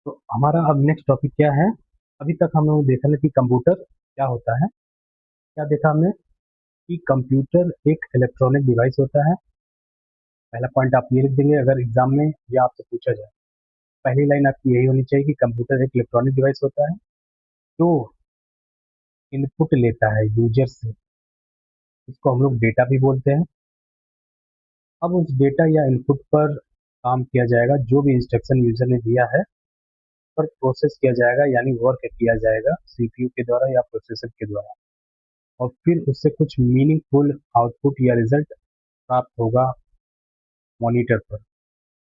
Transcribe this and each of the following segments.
तो हमारा अब नेक्स्ट टॉपिक क्या है? अभी तक हम लोग देखा ना कि कंप्यूटर क्या होता है। क्या देखा हमने कि कंप्यूटर एक इलेक्ट्रॉनिक डिवाइस होता है। पहला पॉइंट आप ये लिख देंगे अगर एग्जाम में या आपसे पूछा जाए। पहली लाइन आपकी यही होनी चाहिए कि कंप्यूटर एक इलेक्ट्रॉनिक डिवाइस होता है जो इनपुट लेता है यूजर से। इसको हम लोग डेटा भी बोलते हैं। अब उस डेटा या इनपुट पर काम किया जाएगा, जो भी इंस्ट्रक्शन यूजर ने दिया है पर प्रोसेस किया जाएगा, यानी वर्क किया जाएगा सीपीयू के द्वारा या प्रोसेसर के द्वारा। और फिर उससे कुछ मीनिंगफुल आउटपुट या रिजल्ट प्राप्त होगा मॉनिटर पर,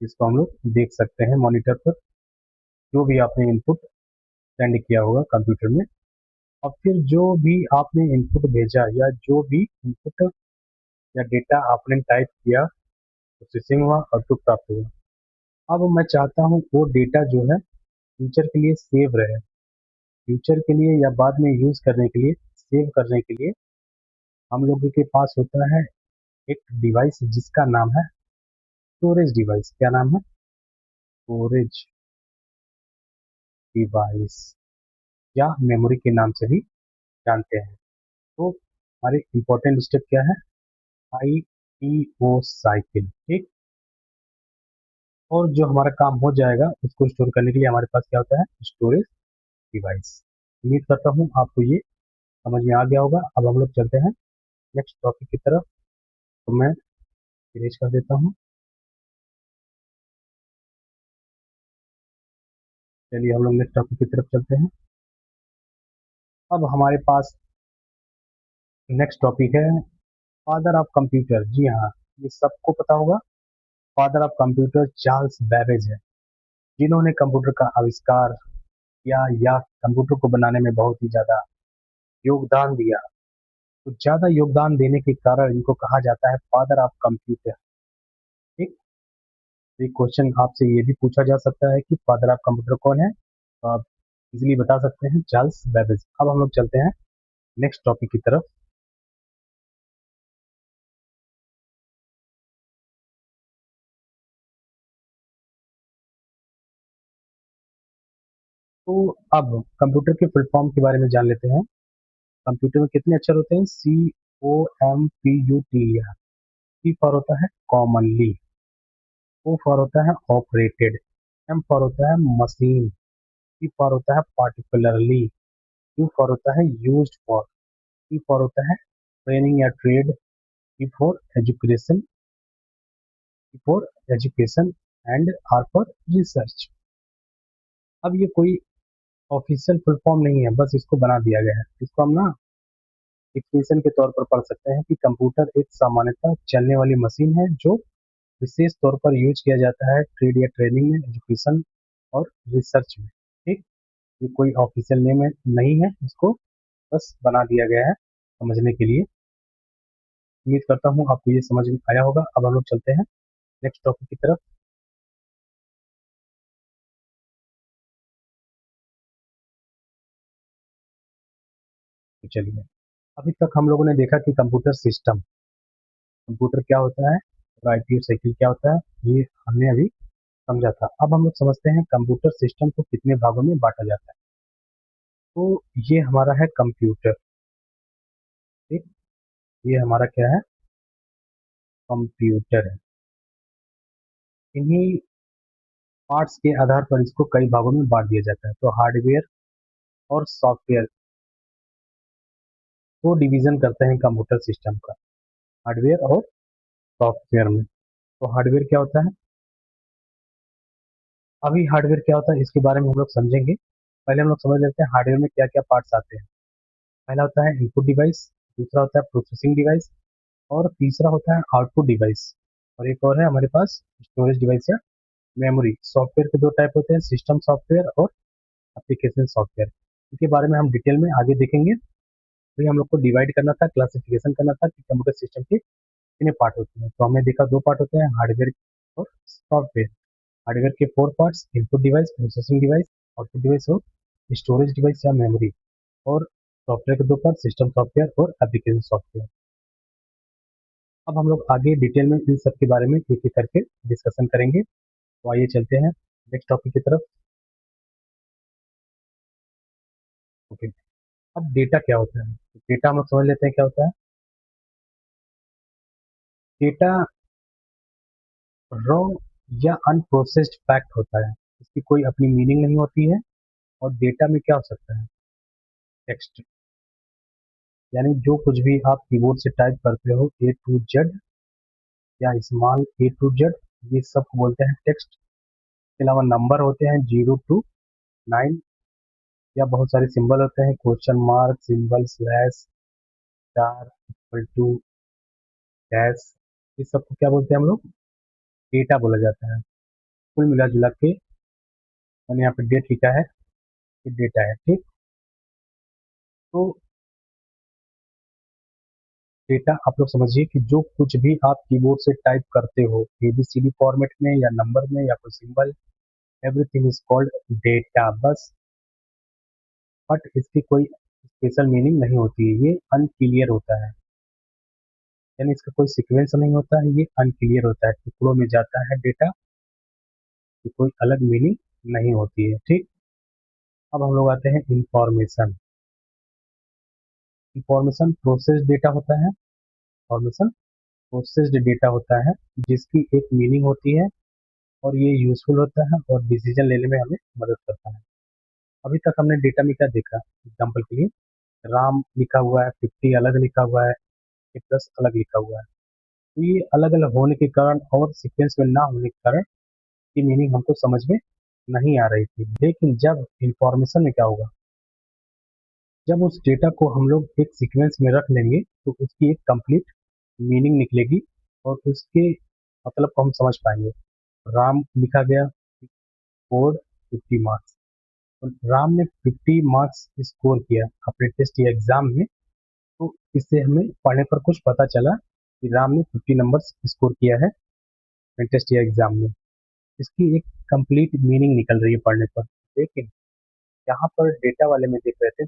जिसको हम लोग देख सकते हैं मॉनिटर पर, जो भी आपने इनपुट सेंड किया होगा कंप्यूटर में। और फिर जो भी आपने इनपुट भेजा या जो भी इनपुट या डेटा आपने टाइप किया, प्रोसेसिंग हुआ, आउटपुट प्राप्त हुआ। अब मैं चाहता हूँ वो डेटा जो है फ्यूचर के लिए सेव रहे। फ्यूचर के लिए या बाद में यूज करने के लिए, सेव करने के लिए हम लोगों के पास होता है एक डिवाइस जिसका नाम है स्टोरेज डिवाइस। क्या नाम है? स्टोरेज डिवाइस, या मेमोरी के नाम से भी जानते हैं। तो हमारे इंपॉर्टेंट स्टेप क्या है? आईपीओ साइकिल, ठीक। और जो हमारा काम हो जाएगा उसको स्टोर करने के लिए हमारे पास क्या होता है? Storage device. उम्मीद करता हूँ आपको ये समझ में आ गया होगा। अब हम लोग चलते हैं नेक्स्ट टॉपिक की तरफ। तो मैं इरेज कर देता हूँ। चलिए हम लोग नेक्स्ट टॉपिक की तरफ चलते हैं। अब हमारे पास नेक्स्ट टॉपिक है फादर ऑफ कंप्यूटर। जी हाँ, ये सबको पता होगा। Father of computer Charles Babbage है, जिन्होंने कंप्यूटर का आविष्कार किया या कंप्यूटर को बनाने में बहुत ही ज्यादा योगदान दिया। तो ज्यादा योगदान देने के कारण इनको कहा जाता है फादर ऑफ कंप्यूटर, ठीक। तो ये क्वेश्चन आपसे ये भी पूछा जा सकता है कि फादर ऑफ कंप्यूटर कौन है, तो आप इजिली बता सकते हैं चार्ल्स बैबेज। अब हम लोग चलते हैं नेक्स्ट टॉपिक की तरफ। तो अब कंप्यूटर के फुल फॉर्म के बारे में जान लेते हैं। कंप्यूटर में कितने अक्षर होते हैं? COMPUT। सी फॉर होता है कॉमनली, ओ फॉर होता है ऑपरेटेड, एम फॉर होता है मशीन, पी फॉर होता है पार्टिकुलरली, यू फॉर होता है यूज्ड फॉर, टी फॉर होता है ट्रेनिंग या trade, T for education, T for education and R for research. अब ये कोई ऑफिशियल फुल फॉर्म नहीं है, बस इसको बना दिया गया है। इसको हम ना एक्सप्रेशन के तौर पर पढ़ सकते हैं कि कंप्यूटर एक सामान्यतः चलने वाली मशीन है जो विशेष तौर पर यूज किया जाता है ट्रेड या ट्रेनिंग में, एजुकेशन और रिसर्च में, ठीक। ये कोई ऑफिशियल नेम है नहीं है, इसको बस बना दिया गया है समझने के लिए। उम्मीद करता हूँ आपको ये समझ में आया होगा। अब हम लोग चलते हैं नेक्स्ट टॉपिक की तरफ। तो चलिए, अभी तक हम लोगों ने देखा कि कंप्यूटर सिस्टम, कंप्यूटर क्या होता है, आईपीओ साइकिल क्या होता है, ये हमने अभी समझा था। अब हम लोग समझते हैं कंप्यूटर सिस्टम को कितने भागों में बांटा जाता है। तो ये हमारा है कंप्यूटर, ठीक। ये हमारा क्या है? कंप्यूटर है। इन्हीं पार्ट्स के आधार पर इसको कई भागों में बांट दिया जाता है। तो हार्डवेयर और सॉफ्टवेयर, दो डिवीजन करते हैं कंप्यूटर सिस्टम का, हार्डवेयर और सॉफ्टवेयर में। तो हार्डवेयर क्या होता है? अभी हार्डवेयर क्या होता है इसके बारे में हम लोग समझेंगे। पहले हम लोग समझ लेते हैं हार्डवेयर में क्या क्या पार्ट्स आते हैं। पहला होता है इनपुट डिवाइस, दूसरा होता है प्रोसेसिंग डिवाइस, और तीसरा होता है आउटपुट डिवाइस। और एक और है हमारे पास स्टोरेज डिवाइस या मेमोरी। सॉफ्टवेयर के दो टाइप होते हैं, सिस्टम सॉफ्टवेयर और एप्लीकेशन सॉफ्टवेयर। इनके बारे में हम डिटेल में आगे देखेंगे। तो हम लोग को डिवाइड करना था, क्लासिफिकेशन करना था कि कंप्यूटर सिस्टम के कितने पार्ट होते हैं। तो हमने देखा दो पार्ट होते हैं, हार्डवेयर और सॉफ्टवेयर। हार्डवेयर के four parts: input device, processing device, output device और स्टोरेज डिवाइस या मेमोरी। और सॉफ्टवेयर के दो पार्ट: सिस्टम सॉफ्टवेयर और एप्लीकेशन सॉफ्टवेयर। अब हम लोग आगे डिटेल में इन सब के बारे में एक एक करके डिस्कशन करेंगे। तो आइए चलते हैं नेक्स्ट टॉपिक की तरफ। अब डेटा क्या होता है? डेटा हम लोग समझ लेते हैं क्या होता है। डेटा रॉ या अनप्रोसेस्ड फैक्ट होता है, इसकी कोई अपनी मीनिंग नहीं होती है। और डेटा में क्या हो सकता है? टेक्स्ट, यानी जो कुछ भी आप कीबोर्ड से टाइप करते हो, ए टू जेड या स्मॉल ए टू जेड, ये सब को बोलते हैं टेक्स्ट। इसके अलावा नंबर होते हैं 0 to 9, या बहुत सारे सिंबल होते हैं, question mark symbol, slash, star, equal to, dash, ये सब को क्या बोलते हैं हम लोग? डेटा बोला जाता है। कुल मिला जुला के मैंने यहाँ पे डेट लिखा है, ये डेटा है, ठीक। तो डेटा आप लोग समझिए कि जो कुछ भी आप कीबोर्ड से टाइप करते हो, एबीसीडी फॉर्मेट में या नंबर में या कोई symbol, everything is called data, बस। बट इसकी कोई स्पेशल मीनिंग नहीं होती है, ये अनक्लियर होता है, यानी इसका कोई सीक्वेंस नहीं होता है, ये अनक्लियर होता है, टुकड़ों में जाता है डेटा की कोई अलग मीनिंग नहीं होती है, ठीक। अब हम लोग आते हैं इंफॉर्मेशन। इंफॉर्मेशन प्रोसेस्ड डेटा होता है, इंफॉर्मेशन प्रोसेस्ड डेटा होता है, जिसकी एक मीनिंग होती है और ये यूजफुल होता है और डिसीजन लेने में हमें मदद करता है। अभी तक हमने डेटा में क्या देखा? एग्जाम्पल के लिए, राम लिखा हुआ है, 50 अलग लिखा हुआ है, ए प्लस अलग लिखा हुआ है। तो ये अलग अलग होने के कारण और सीक्वेंस में ना होने के कारण की मीनिंग हमको समझ में नहीं आ रही थी। लेकिन जब इंफॉर्मेशन में क्या होगा, जब उस डेटा को हम लोग एक सीक्वेंस में रख लेंगे तो उसकी एक कंप्लीट मीनिंग निकलेगी और उसके मतलब को हम समझ पाएंगे। राम लिखा गया, स्कोर्ड 50 मार्क्स, तो राम ने 50 मार्क्स स्कोर किया अपने टेस्ट या एग्जाम में। तो इससे हमें पढ़ने पर कुछ पता चला कि राम ने 50 नंबर्स स्कोर किया है अपने टेस्ट या एग्जाम में। इसकी एक कंप्लीट मीनिंग निकल रही है पढ़ने पर। लेकिन यहाँ पर डेटा वाले में देख रहे थे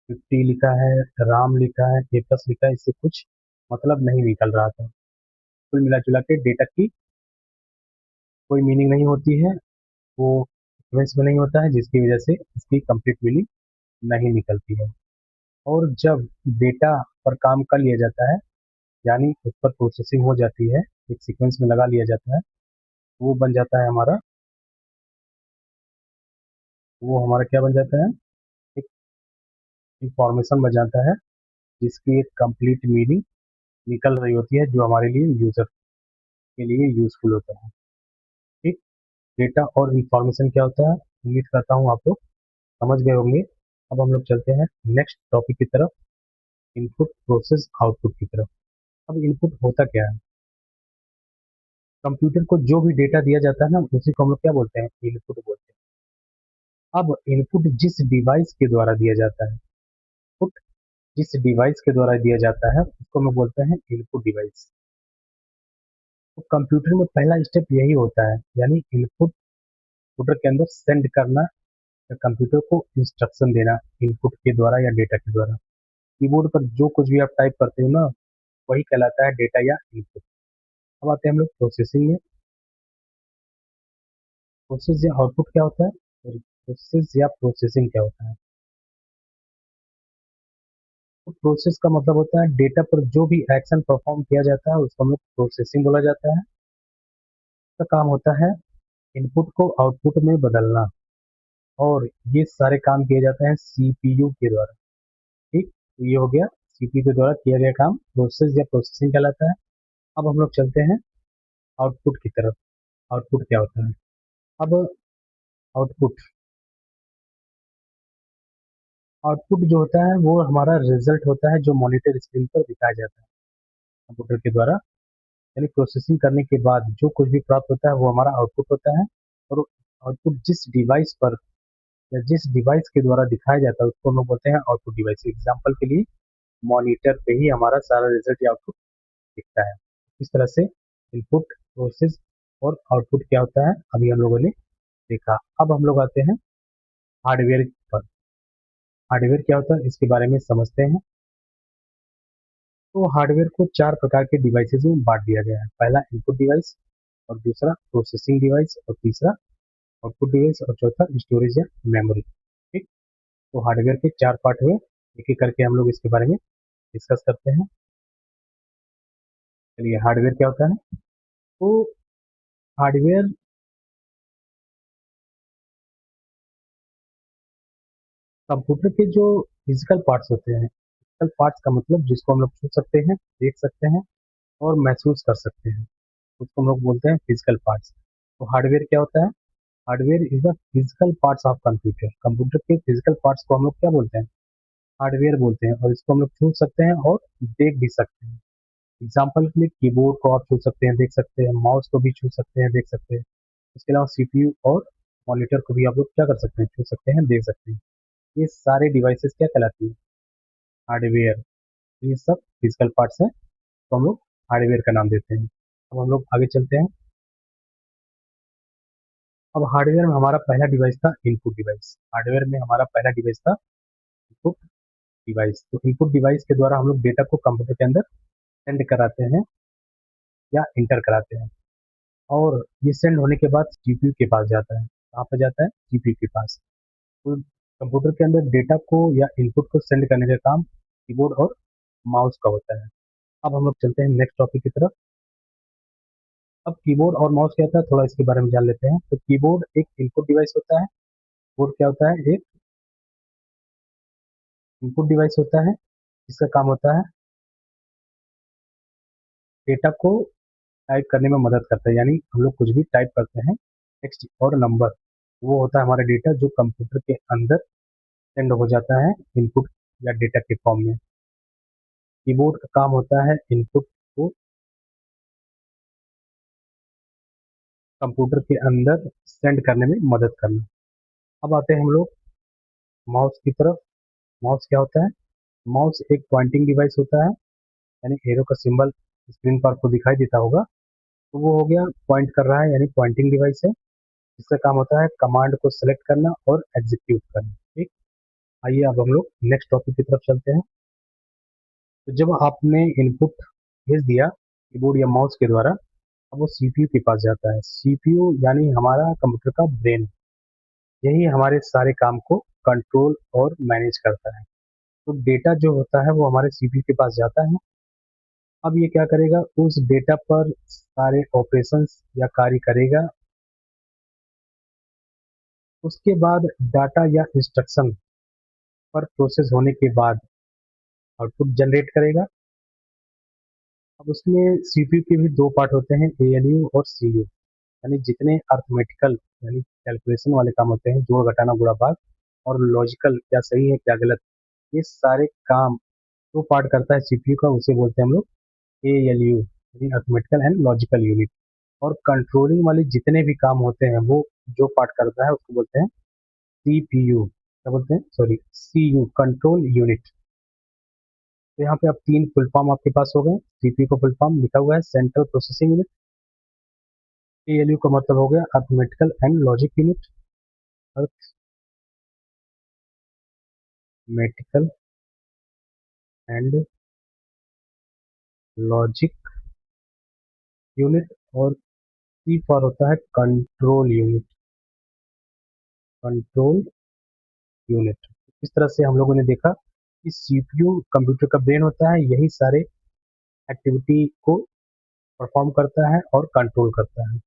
50 लिखा है, राम लिखा है, ए प्लस लिखा है, इससे कुछ मतलब नहीं निकल रहा था। कुल मिला जुला के डेटा की कोई मीनिंग नहीं होती है, वो सीक्वेंस में नहीं होता है, जिसकी वजह से इसकी कंप्लीट मीनिंग नहीं निकलती है। और जब डेटा पर काम कर लिया जाता है, यानी उस पर प्रोसेसिंग हो जाती है, एक सीक्वेंस में लगा लिया जाता है, वो बन जाता है हमारा, वो हमारा क्या बन जाता है? एक इंफॉर्मेशन बन जाता है, जिसकी एक कंप्लीट मीनिंग निकल रही होती है, जो हमारे लिए यूजर के लिए यूजफुल होता है, ठीक। डेटा और इंफॉर्मेशन क्या होता है, उम्मीद करता हूँ आप लोग समझ गए होंगे। अब हम लोग चलते हैं नेक्स्ट टॉपिक की तरफ, इनपुट प्रोसेस आउटपुट की तरफ। अब इनपुट होता क्या है? कंप्यूटर को जो भी डेटा दिया जाता है ना, उसी को हम लोग क्या बोलते हैं? इनपुट बोलते हैं। अब इनपुट जिस डिवाइस के द्वारा दिया जाता है, इनपुट जिस डिवाइस के द्वारा दिया जाता है उसको हम बोलते हैं इनपुट डिवाइस। तो कंप्यूटर में पहला स्टेप यही होता है, यानी इनपुट कंप्यूटर के अंदर सेंड करना या कंप्यूटर को इंस्ट्रक्शन देना इनपुट के द्वारा या डेटा के द्वारा। कीबोर्ड पर जो कुछ भी आप टाइप करते हो ना, वही कहलाता है डेटा या इनपुट। अब आते हैं हम लोग प्रोसेसिंग में। प्रोसेस या आउटपुट क्या होता है, और प्रोसेस या प्रोसेसिंग क्या होता है? तो प्रोसेस का मतलब होता है डेटा पर जो भी एक्शन परफॉर्म किया जाता है उसको हम लोग प्रोसेसिंग बोला जाता है। इसका काम होता है इनपुट को आउटपुट में बदलना, और ये सारे काम किए जाते हैं सीपीयू के द्वारा, ठीक। तो ये हो गया सीपीयू के द्वारा किया गया काम, प्रोसेस या प्रोसेसिंग कहलाता है। अब हम लोग चलते हैं आउटपुट की तरफ। आउटपुट क्या होता है? अब आउटपुट आउटपुट जो होता है वो हमारा रिजल्ट होता है, जो मॉनिटर स्क्रीन पर दिखाया जाता है कंप्यूटर के द्वारा। यानी प्रोसेसिंग करने के बाद जो कुछ भी प्राप्त होता है वो हमारा आउटपुट होता है। और आउटपुट जिस डिवाइस पर या जिस डिवाइस के द्वारा दिखाया जाता है उसको हम लोग बोलते हैं आउटपुट डिवाइस। एग्जाम्पल के लिए, मॉनिटर पे ही हमारा सारा रिजल्ट या आउटपुट दिखता है। इस तरह से इनपुट, प्रोसेस और आउटपुट क्या होता है अभी हम लोगों ने देखा। अब हम लोग आते हैं हार्डवेयर पर। हार्डवेयर क्या होता है इसके बारे में समझते हैं। तो हार्डवेयर को चार प्रकार के डिवाइसेस में बांट दिया गया है। पहला इनपुट डिवाइस, और दूसरा प्रोसेसिंग डिवाइस, और तीसरा आउटपुट डिवाइस, और चौथा स्टोरेज या मेमोरी, ठीक। तो हार्डवेयर के 4 पार्ट हुए, एक-एक करके हम लोग इसके बारे में डिस्कस करते हैं। चलिए, हार्डवेयर क्या होता है? तो हार्डवेयर कंप्यूटर के जो फिजिकल पार्ट्स होते हैं, फिजिकल पार्ट्स का मतलब जिसको हम लोग छू सकते हैं, देख सकते हैं और महसूस कर सकते हैं, उसको हम लोग बोलते हैं फिजिकल पार्ट्स। तो हार्डवेयर क्या होता है? Hardware is the physical parts of computer. Computer के फिजिकल पार्ट्स को हम लोग क्या बोलते हैं? हार्डवेयर बोलते हैं, और इसको हम लोग छू सकते हैं और देख भी सकते हैं। एग्जाम्पल के लिए कीबोर्ड को आप छू सकते हैं, देख सकते हैं, माउस को भी छू सकते हैं, देख सकते हैं। इसके अलावा सीपीयू और मॉनिटर को भी आप लोग क्या कर सकते हैं? छू सकते हैं, देख सकते हैं। ये सारे डिवाइसेस क्या कहलाती है? हार्डवेयर। ये सब फिजिकल पार्ट्स हैं, तो हम लोग हार्डवेयर का नाम देते हैं। अब हम लोग आगे चलते हैं। अब हार्डवेयर में हमारा पहला डिवाइस था इनपुट डिवाइस। हार्डवेयर में हमारा पहला डिवाइस था इनपुट डिवाइस। तो इनपुट डिवाइस के द्वारा हम लोग डेटा को कंप्यूटर के अंदर सेंड कराते हैं या इंटर कराते हैं, और ये सेंड होने के बाद सीपीयू के पास जाता है। कहाँ पे जाता है? सीपीयू के पास। तो कंप्यूटर के अंदर डेटा को या इनपुट को सेंड करने का काम कीबोर्ड और माउस का होता है। अब हम लोग चलते हैं नेक्स्ट टॉपिक की तरफ। अब कीबोर्ड और माउस क्या होता है, थोड़ा इसके बारे में जान लेते हैं। तो कीबोर्ड एक इनपुट डिवाइस होता है। कीबोर्ड क्या होता है? एक इनपुट डिवाइस होता है। इसका काम होता है डेटा को टाइप करने में मदद करता है, यानी हम लोग कुछ भी टाइप करते हैं, टेक्स्ट और नंबर, वो होता है हमारा डेटा जो कंप्यूटर के अंदर सेंड हो जाता है इनपुट या डेटा के फॉर्म में। कीबोर्ड का काम होता है इनपुट को कंप्यूटर के अंदर सेंड करने में मदद करना। अब आते हैं हम लोग माउस की तरफ। माउस क्या होता है? माउस एक पॉइंटिंग डिवाइस होता है, यानी एरो का सिंबल स्क्रीन पर आपको दिखाई देता होगा, तो वो हो गया पॉइंट कर रहा है, यानी पॉइंटिंग डिवाइस है। इसका काम होता है कमांड को सेलेक्ट करना और एग्जीक्यूट करना। ठीक। आइए अब हम लोग नेक्स्ट टॉपिक की तरफ चलते हैं। तो जब आपने इनपुट भेज दिया कीबोर्ड या माउस के द्वारा, अब वो सीपीयू के पास जाता है। सीपीयू यानी हमारा कंप्यूटर का ब्रेन, यही हमारे सारे काम को कंट्रोल और मैनेज करता है। तो डेटा जो होता है वो हमारे सीपीयू के पास जाता है। अब ये क्या करेगा? उस डेटा पर सारे ऑपरेशंस या कार्य करेगा। उसके बाद डाटा या इंस्ट्रक्शन पर प्रोसेस होने के बाद आउटपुट जनरेट करेगा। अब उसमें सीपीयू के भी दो पार्ट होते हैं, एएलयू और सीयू, यानी जितने अर्थमेटिकल यानी कैलकुलेशन वाले काम होते हैं, जोड़ घटाना गुणा भाग, और लॉजिकल क्या सही है क्या गलत, ये सारे काम जो पार्ट करता है सीपीयू का, उसे बोलते हैं हम लोग एएलयू, यानी अर्थमेटिकल एंड लॉजिकल यूनिट। और कंट्रोलिंग वाले जितने भी काम होते हैं वो जो पार्ट करता है उसको बोलते हैं सीपीयू। क्या बोलते हैं? Sorry, CU, control unit. तो यहाँ पे अब तीन फुल फॉर्म आपके पास हो गए। सीपीयू का फुल फॉर्म लिखा हुआ है सेंट्रल प्रोसेसिंग यूनिट। एएलयू का मतलब हो गया arithmetical and logic unit. Arithmetical and logic unit. और सी फॉर होता है कंट्रोल यूनिट। Control unit. इस तरह से हम लोगों ने देखा कि सीपीयू कंप्यूटर का ब्रेन होता है, यही सारे एक्टिविटी को परफॉर्म करता है और कंट्रोल करता है।